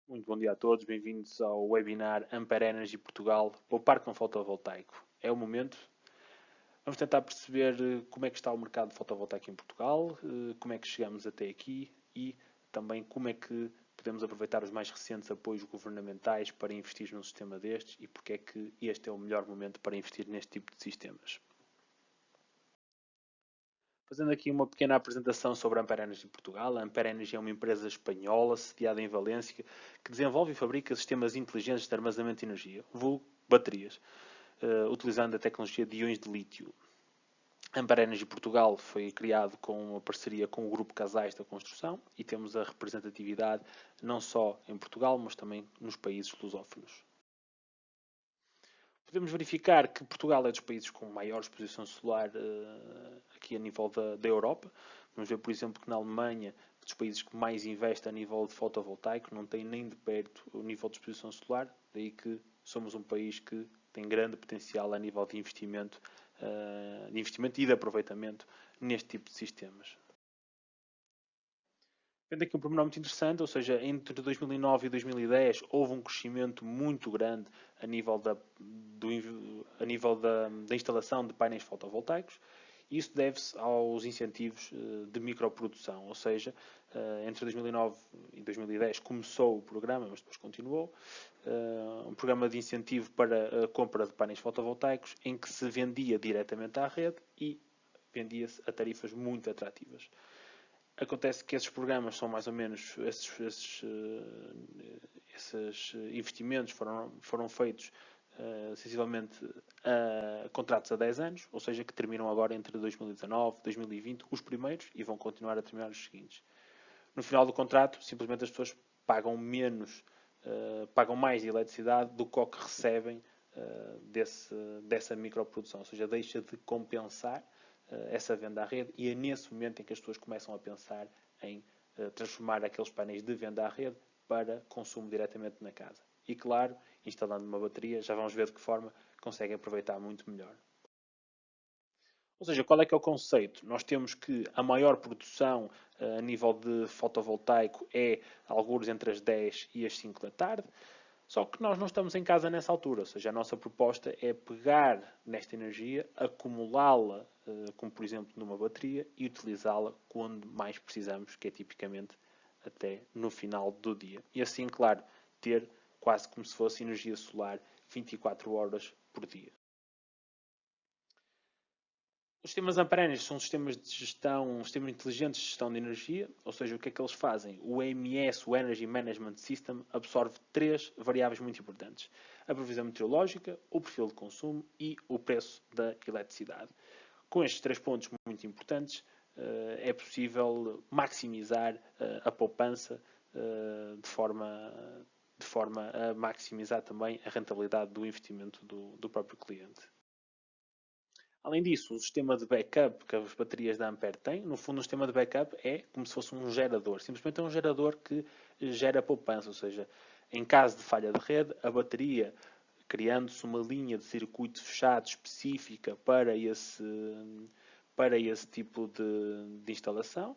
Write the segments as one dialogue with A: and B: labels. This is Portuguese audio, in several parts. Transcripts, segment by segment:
A: Muito bom dia a todos, bem-vindos ao webinar Ampere Energy Portugal, poupar com fotovoltaico. É o momento. Vamos tentar perceber como é que está o mercado de fotovoltaico em Portugal, como é que chegamos até aqui e também como é que podemos aproveitar os mais recentes apoios governamentais para investir num sistema destes e porque é que este é o melhor momento para investir neste tipo de sistemas. Fazendo aqui uma pequena apresentação sobre a Ampere Energy Portugal. A Ampere Energy é uma empresa espanhola sediada em Valência que desenvolve e fabrica sistemas inteligentes de armazenamento de energia, vulgo baterias, utilizando a tecnologia de íons de lítio. A Ampere Energy Portugal foi criado com uma parceria com o Grupo Casais da Construção e temos a representatividade não só em Portugal, mas também nos países lusófonos. Podemos verificar que Portugal é dos países com maior exposição solar aqui a nível da Europa. Vamos ver, por exemplo, que na Alemanha, dos países que mais investe a nível de fotovoltaico, não tem nem de perto o nível de exposição solar, daí que somos um país que tem grande potencial a nível de investimento e de aproveitamento neste tipo de sistemas. Vendo aqui um pormenor muito interessante, ou seja, entre 2009 e 2010 houve um crescimento muito grande a nível da instalação de painéis fotovoltaicos. Isso deve-se aos incentivos de microprodução, ou seja, entre 2009 e 2010 começou o programa, mas depois continuou, um programa de incentivo para a compra de painéis fotovoltaicos em que se vendia diretamente à rede e vendia-se a tarifas muito atrativas. Acontece que esses programas são mais ou menos, esses investimentos foram feitos sensivelmente a contratos a 10 anos, ou seja, que terminam agora entre 2019 e 2020, os primeiros, e vão continuar a terminar os seguintes. No final do contrato, simplesmente as pessoas pagam menos, pagam mais de eletricidade do que o que recebem dessa microprodução, ou seja, deixa de compensar essa venda à rede e é nesse momento em que as pessoas começam a pensar em transformar aqueles painéis de venda à rede para consumo diretamente na casa. E claro, instalando uma bateria, já vamos ver de que forma conseguem aproveitar muito melhor. Ou seja, qual é que é o conceito? Nós temos que a maior produção a nível de fotovoltaico é alguns entre as 10 e as 5 da tarde. Só que nós não estamos em casa nessa altura, ou seja, a nossa proposta é pegar nesta energia, acumulá-la, como por exemplo numa bateria, e utilizá-la quando mais precisamos, que é tipicamente até no final do dia. E assim, claro, ter quase como se fosse energia solar 24 horas por dia. Os sistemas Ampere são sistemas de gestão, sistemas inteligentes de gestão de energia, ou seja, o que é que eles fazem? O EMS, o Energy Management System, absorve três variáveis muito importantes: a previsão meteorológica, o perfil de consumo e o preço da eletricidade. Com estes três pontos muito importantes, é possível maximizar a poupança de forma a maximizar também a rentabilidade do investimento do próprio cliente. Além disso, o sistema de backup que as baterias da Ampere têm, no fundo, um sistema de backup é como se fosse um gerador. Simplesmente é um gerador que gera poupança, ou seja, em caso de falha de rede, a bateria, criando-se uma linha de circuito fechado específica para esse tipo de instalação,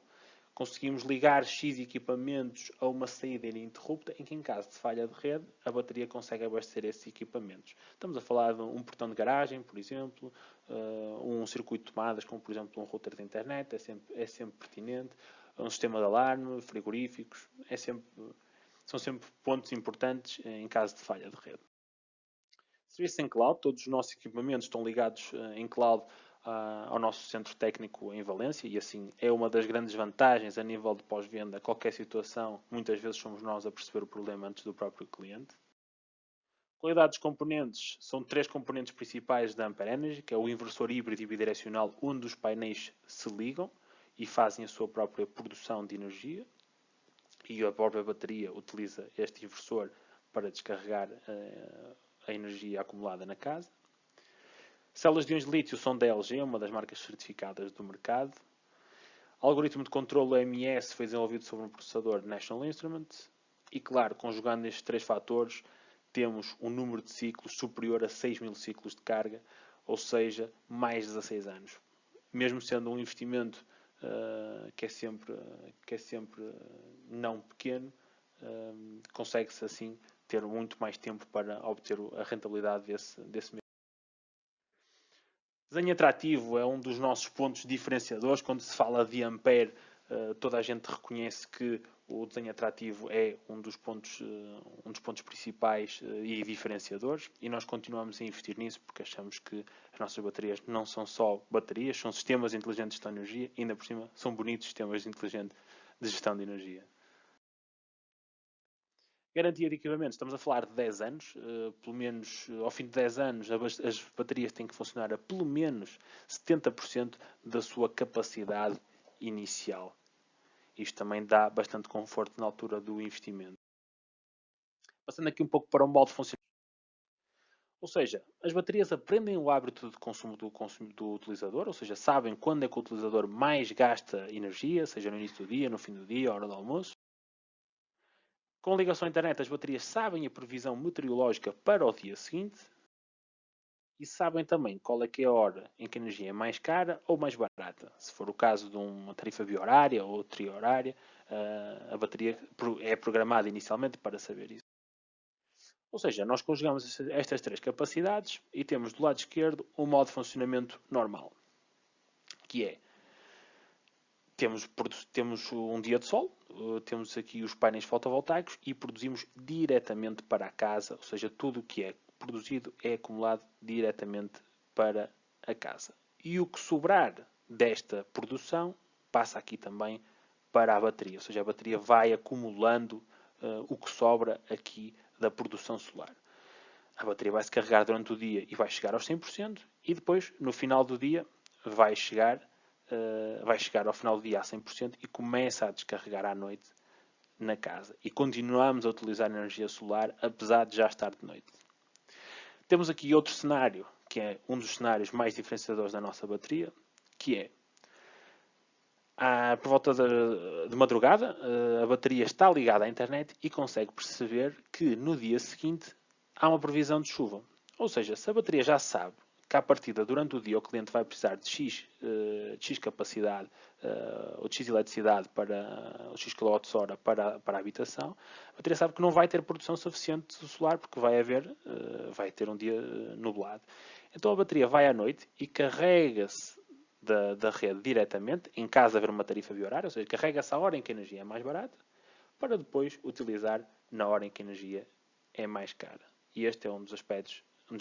A: conseguimos ligar X equipamentos a uma saída ininterrupta em que, em caso de falha de rede, a bateria consegue abastecer esses equipamentos. Estamos a falar de um portão de garagem, por exemplo, um circuito de tomadas, como por exemplo um router de internet, é sempre pertinente, um sistema de alarme, frigoríficos, são sempre pontos importantes em caso de falha de rede. Serviço em cloud, todos os nossos equipamentos estão ligados em cloud ao nosso centro técnico em Valência e assim é uma das grandes vantagens a nível de pós-venda. Qualquer situação, muitas vezes somos nós a perceber o problema antes do próprio cliente. Qualidade dos componentes, são três componentes principais da Ampere Energy, que é o inversor híbrido e bidirecional, onde os painéis se ligam e fazem a sua própria produção de energia e a própria bateria utiliza este inversor para descarregar a energia acumulada na casa. Células de íons de lítio são da LG, uma das marcas certificadas do mercado. O algoritmo de controle AMS foi desenvolvido sobre um processador National Instruments. E claro, conjugando estes três fatores, temos um número de ciclos superior a 6.000 ciclos de carga, ou seja, mais de 16 anos. Mesmo sendo um investimento que é sempre não pequeno, consegue-se assim ter muito mais tempo para obter a rentabilidade desse mesmo. Desenho atrativo é um dos nossos pontos diferenciadores. Quando se fala de Ampere, toda a gente reconhece que o desenho atrativo é um dos pontos principais e diferenciadores, e nós continuamos a investir nisso porque achamos que as nossas baterias não são só baterias, são sistemas inteligentes de gestão de energia, e ainda por cima são bonitos sistemas inteligentes de gestão de energia. Garantia de equipamentos, estamos a falar de 10 anos, pelo menos ao fim de 10 anos as baterias têm que funcionar a pelo menos 70% da sua capacidade inicial. Isto também dá bastante conforto na altura do investimento. Passando aqui um pouco para o modo de funcionamento. Ou seja, as baterias aprendem o hábito de consumo do utilizador, ou seja, sabem quando é que o utilizador mais gasta energia, seja no início do dia, no fim do dia, hora do almoço. Com ligação à internet, as baterias sabem a previsão meteorológica para o dia seguinte e sabem também qual é que é a hora em que a energia é mais cara ou mais barata. Se for o caso de uma tarifa biorária ou triorária, a bateria é programada inicialmente para saber isso. Ou seja, nós conjugamos estas três capacidades e temos do lado esquerdo um modo de funcionamento normal, que é temos um dia de sol, temos aqui os painéis fotovoltaicos e produzimos diretamente para a casa, ou seja, tudo o que é produzido é acumulado diretamente para a casa. E o que sobrar desta produção passa aqui também para a bateria, ou seja, a bateria vai acumulando o que sobra aqui da produção solar. A bateria vai se carregar durante o dia e vai chegar aos 100%, e depois, no final do dia, vai chegar ao final do dia a 100% e começa a descarregar à noite na casa. E continuamos a utilizar energia solar, apesar de já estar de noite. Temos aqui outro cenário, que é um dos cenários mais diferenciadores da nossa bateria, que é por volta de madrugada, a bateria está ligada à internet e consegue perceber que no dia seguinte há uma previsão de chuva. Ou seja, se a bateria já sabe que à partida durante o dia o cliente vai precisar de X capacidade ou de X eletricidade ou X kWh para a habitação, a bateria sabe que não vai ter produção suficiente de solar porque vai ter um dia nublado. Então a bateria vai à noite e carrega-se da rede diretamente, em caso de haver uma tarifa biorária, ou seja, carrega-se a hora em que a energia é mais barata, para depois utilizar na hora em que a energia é mais cara. E este é um dos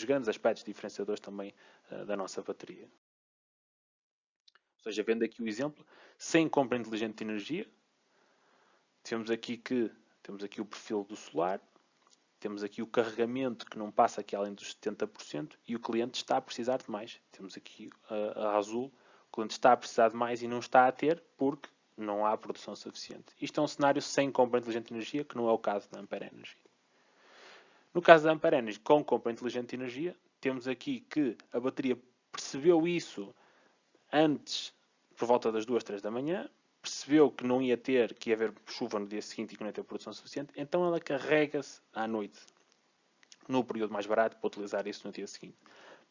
A: grandes aspectos diferenciadores também da nossa bateria. Ou seja, vendo aqui o exemplo, sem compra inteligente de energia, temos aqui o perfil do solar, temos aqui o carregamento que não passa aqui além dos 70% e o cliente está a precisar de mais. Temos aqui a azul, o cliente está a precisar de mais e não está a ter porque não há produção suficiente. Isto é um cenário sem compra inteligente de energia, que não é o caso da Ampere Energy. No caso da Ampere Energy, com compra inteligente de energia, temos aqui que a bateria percebeu isso antes, por volta das 2, 3 da manhã, percebeu que não ia haver chuva no dia seguinte e que não ia ter produção suficiente, então ela carrega-se à noite, no período mais barato, para utilizar isso no dia seguinte.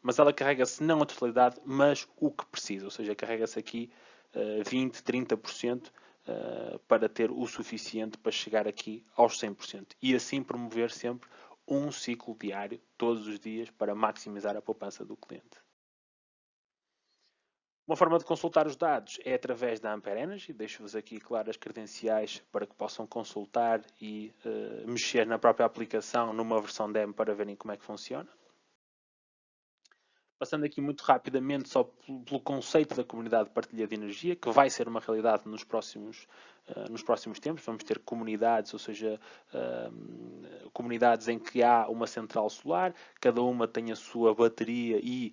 A: Mas ela carrega-se não a totalidade, mas o que precisa, ou seja, carrega-se aqui 20, 30% para ter o suficiente para chegar aqui aos 100%. E assim promover sempre um ciclo diário, todos os dias, para maximizar a poupança do cliente. Uma forma de consultar os dados é através da Ampere Energy. Deixo-vos aqui, claro, as credenciais para que possam consultar e mexer na própria aplicação numa versão demo para verem como é que funciona. Passando aqui muito rapidamente só pelo conceito da comunidade de partilha de energia, que vai ser uma realidade nos próximos tempos. Vamos ter comunidades, ou seja, comunidades em que há uma central solar, cada uma tem a sua bateria e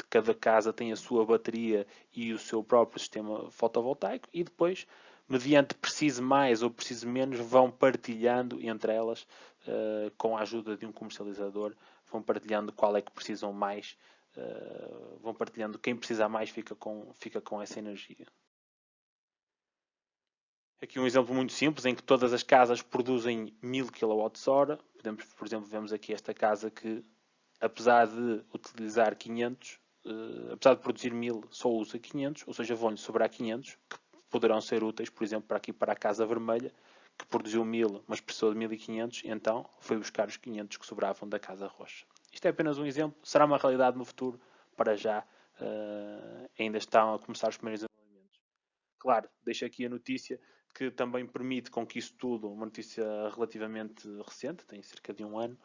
A: cada casa tem a sua bateria e o seu próprio sistema fotovoltaico, e depois, mediante precise mais ou precise menos, vão partilhando entre elas, com a ajuda de um comercializador, vão partilhando qual é que precisam mais, vão partilhando quem precisa mais fica com essa energia. Aqui um exemplo muito simples em que todas as casas produzem 1000 kWh. Por exemplo, vemos aqui esta casa que, apesar de utilizar 500, apesar de produzir 1000, só usa 500, ou seja, vão-lhe sobrar 500, que poderão ser úteis, por exemplo, para a casa vermelha, que produziu 1000, mas precisou de 1500, então foi buscar os 500 que sobravam da Casa Roxa. Isto é apenas um exemplo, será uma realidade no futuro, para já ainda estão a começar os primeiros desenvolvimentos. Claro, deixo aqui a notícia que também permite com que isso tudo, uma notícia relativamente recente, tem cerca de um ano,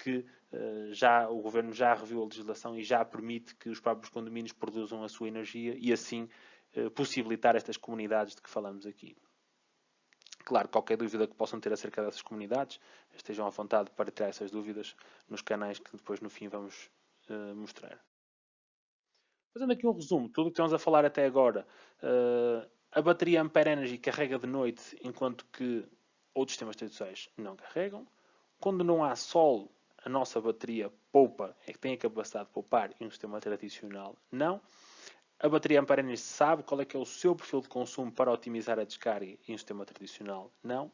A: que já o Governo já reviu a legislação e já permite que os próprios condomínios produzam a sua energia e assim possibilitar estas comunidades de que falamos aqui. Claro, qualquer dúvida que possam ter acerca dessas comunidades, estejam à vontade para tirar essas dúvidas nos canais que depois no fim vamos mostrar. Fazendo aqui um resumo, tudo o que estamos a falar até agora, a bateria Ampere Energy carrega de noite, enquanto que outros sistemas tradicionais não carregam. Quando não há sol, a nossa bateria poupa, é que tem a capacidade de poupar, e um sistema tradicional não. A bateria Ampere Energy sabe qual é que é o seu perfil de consumo para otimizar a descarga, e um sistema tradicional não.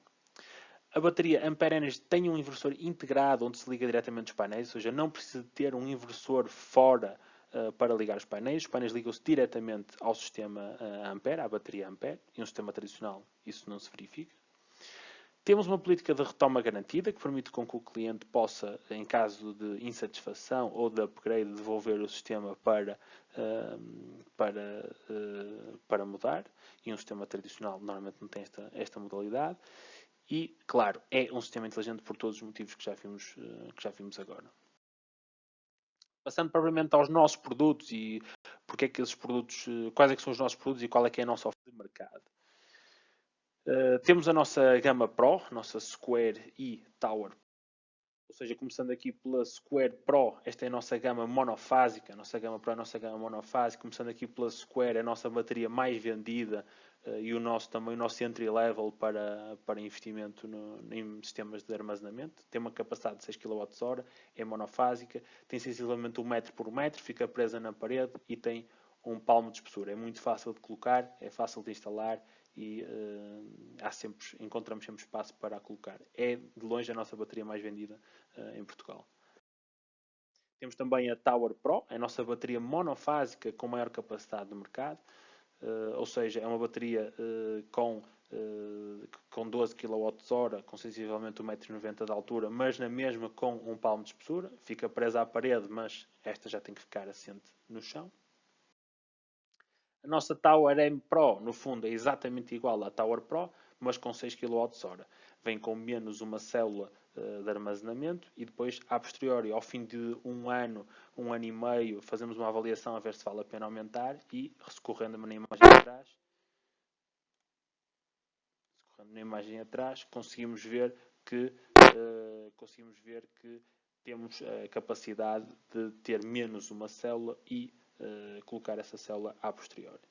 A: A bateria Ampere Energy tem um inversor integrado onde se liga diretamente os painéis, ou seja, não precisa ter um inversor fora para ligar os painéis. Os painéis ligam-se diretamente ao sistema Ampere, à bateria Ampere, e um sistema tradicional isso não se verifica. Temos uma política de retoma garantida que permite com que o cliente possa, em caso de insatisfação ou de upgrade, devolver o sistema para mudar. E um sistema tradicional normalmente não tem esta modalidade. E, claro, é um sistema inteligente por todos os motivos que já vimos agora. Passando propriamente aos nossos produtos e porque é que esses produtos, quais é que são os nossos produtos e qual é que é a nossa oferta de mercado. Temos a nossa gama Pro, nossa Square e Tower. Ou seja, começando aqui pela Square Pro, esta é a nossa gama monofásica, a nossa gama Pro é a nossa gama monofásica. Começando aqui pela Square, é a nossa bateria mais vendida e também o nosso entry level para investimento em sistemas de armazenamento. Tem uma capacidade de 6 kWh, é monofásica, tem sensivelmente 1 metro por metro, fica presa na parede e tem um palmo de espessura. É muito fácil de colocar, é fácil de instalar e encontramos sempre espaço para a colocar. É de longe a nossa bateria mais vendida em Portugal. Temos também a Tower Pro, a nossa bateria monofásica com maior capacidade de mercado, ou seja, é uma bateria com 12 kWh, com sensivelmente 1,90 m de altura, mas na mesma com um palmo de espessura. Fica presa à parede, mas esta já tem que ficar assente no chão. A nossa Tower M Pro, no fundo, é exatamente igual à Tower Pro, mas com 6 kWh. Vem com menos uma célula de armazenamento e depois, a posteriori, ao fim de um ano e meio, fazemos uma avaliação a ver se vale a pena aumentar e, recorrendo-me na imagem atrás, conseguimos ver que temos a capacidade de ter menos uma célula e colocar essa célula a posteriori.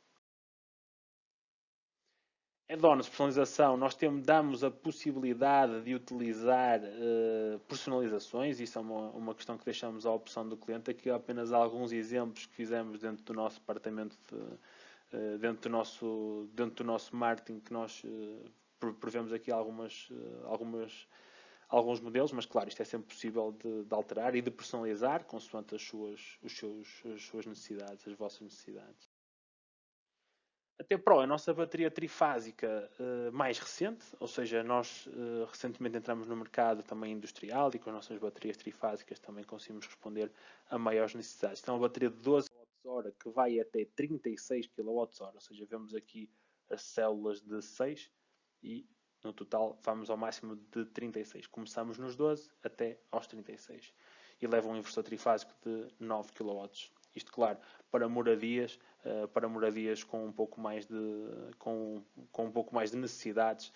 A: Add-ons, personalização, nós damos a possibilidade de utilizar personalizações, isso é uma questão que deixamos à opção do cliente. Aqui há apenas alguns exemplos que fizemos dentro do nosso departamento, dentro do nosso marketing, que nós prevemos aqui alguns modelos, mas claro, isto é sempre possível de alterar e de personalizar consoante as suas necessidades, as vossas necessidades. A T-Pro é a nossa bateria trifásica mais recente, ou seja, nós recentemente entramos no mercado também industrial e com as nossas baterias trifásicas também conseguimos responder a maiores necessidades. Então, a bateria de 12 kWh que vai até 36 kWh, ou seja, vemos aqui as células de 6 e no total vamos ao máximo de 36. Começamos nos 12 até aos 36 e leva um inversor trifásico de 9 kW. Isto, claro, para moradias com um pouco mais de necessidades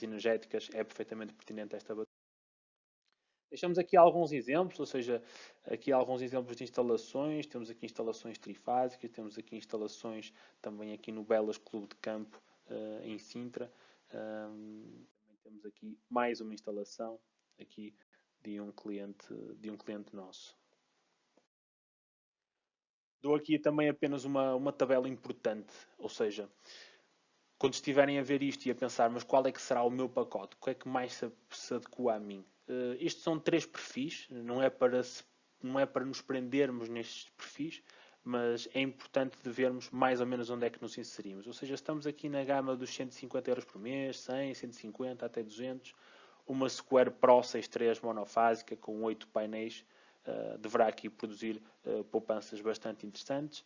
A: energéticas, é perfeitamente pertinente esta bateria. Deixamos aqui alguns exemplos, ou seja, aqui alguns exemplos de instalações. Temos aqui instalações trifásicas, temos aqui instalações também aqui no Belas Clube de Campo, em Sintra. Também temos aqui mais uma instalação aqui de um cliente nosso. Dou aqui também apenas uma tabela importante, ou seja, quando estiverem a ver isto e a pensar, mas qual é que será o meu pacote? O que é que mais se adequa a mim? Estes são 3 perfis, não é para nos prendermos nestes perfis, mas é importante de vermos mais ou menos onde é que nos inserimos. Ou seja, estamos aqui na gama dos 150 euros por mês, 100, 150 até 200. Uma Square Pro 6.3 monofásica com 8 painéis deverá aqui produzir poupanças bastante interessantes.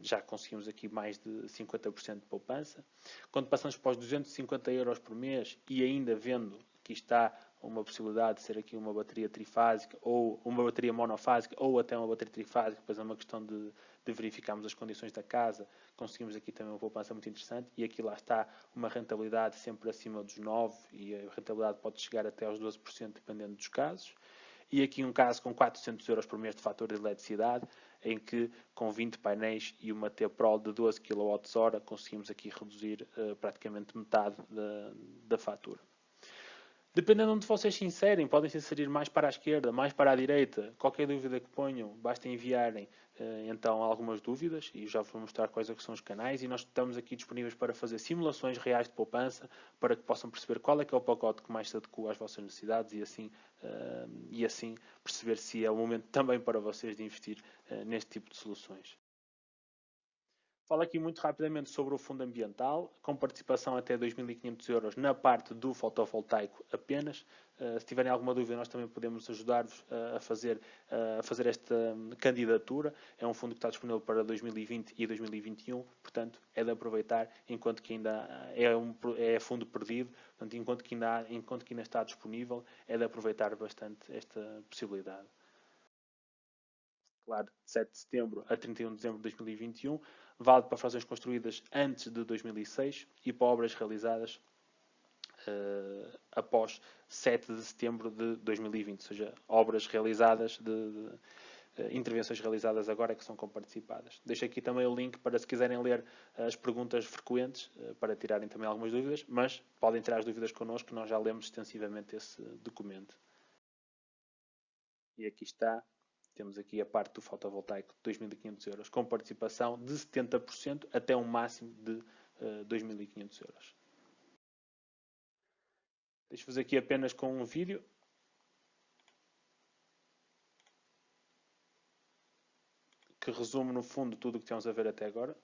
A: Já conseguimos aqui mais de 50% de poupança. Quando passamos para os 250 euros por mês e ainda vendo que está uma possibilidade de ser aqui uma bateria trifásica ou uma bateria monofásica ou até uma bateria trifásica, depois é uma questão de verificarmos as condições da casa, conseguimos aqui também uma poupança muito interessante e aqui lá está uma rentabilidade sempre acima dos 9% e a rentabilidade pode chegar até aos 12% dependendo dos casos. E aqui um caso com 400 euros por mês de fatura de eletricidade, em que com 20 painéis e uma T-Pro de 12 kWh conseguimos aqui reduzir praticamente metade da fatura. Dependendo de onde vocês se inserem, podem se inserir mais para a esquerda, mais para a direita. Qualquer dúvida que ponham, basta enviarem então algumas dúvidas e já vou mostrar quais é que são os canais e nós estamos aqui disponíveis para fazer simulações reais de poupança para que possam perceber qual é que é o pacote que mais se adequa às vossas necessidades e assim perceber se é o momento também para vocês de investir neste tipo de soluções. Falo aqui muito rapidamente sobre o fundo ambiental, com participação até 2.500 euros na parte do fotovoltaico apenas. Se tiverem alguma dúvida, nós também podemos ajudar-vos a fazer esta candidatura. É um fundo que está disponível para 2020 e 2021, portanto, é de aproveitar enquanto que ainda é fundo perdido, portanto, enquanto que ainda está disponível, é de aproveitar bastante esta possibilidade. Claro, de 7 de setembro a 31 de dezembro de 2021, vale para frações construídas antes de 2006 e para obras realizadas após 7 de setembro de 2020, ou seja, obras realizadas intervenções realizadas agora que são comparticipadas. Deixo aqui também o link para se quiserem ler as perguntas frequentes, para tirarem também algumas dúvidas, mas podem tirar as dúvidas connosco, nós já lemos extensivamente esse documento. E aqui está. Temos aqui a parte do fotovoltaico de 2.500 euros, com participação de 70% até um máximo de 2.500 euros. Deixo-vos aqui apenas com um vídeo. Que resume, no fundo, tudo o que temos a ver até agora.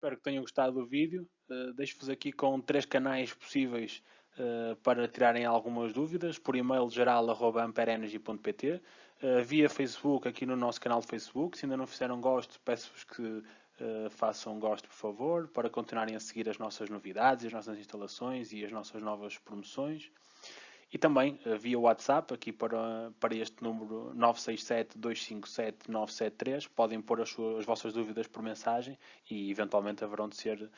A: Espero que tenham gostado do vídeo. Deixo-vos aqui com 3 canais possíveis para tirarem algumas dúvidas, por e-mail geral@amperenergy.pt, via Facebook aqui no nosso canal de Facebook. Se ainda não fizeram gosto, peço-vos que façam gosto, por favor, para continuarem a seguir as nossas novidades, as nossas instalações e as nossas novas promoções. E também via WhatsApp, aqui para este número 967-257-973, podem pôr as vossas dúvidas por mensagem e eventualmente haverão de ser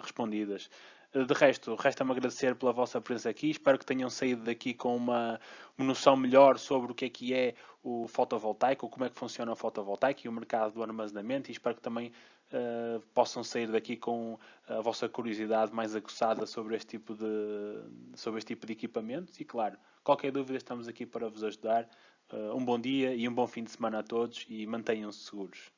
A: respondidas. De resto, resta-me agradecer pela vossa presença aqui. Espero que tenham saído daqui com uma noção melhor sobre o que é o fotovoltaico, como é que funciona o fotovoltaico e o mercado do armazenamento, e espero que também possam sair daqui com a vossa curiosidade mais aguçada sobre este tipo de equipamentos. E claro, qualquer dúvida estamos aqui para vos ajudar. Um bom dia e um bom fim de semana a todos e mantenham-se seguros.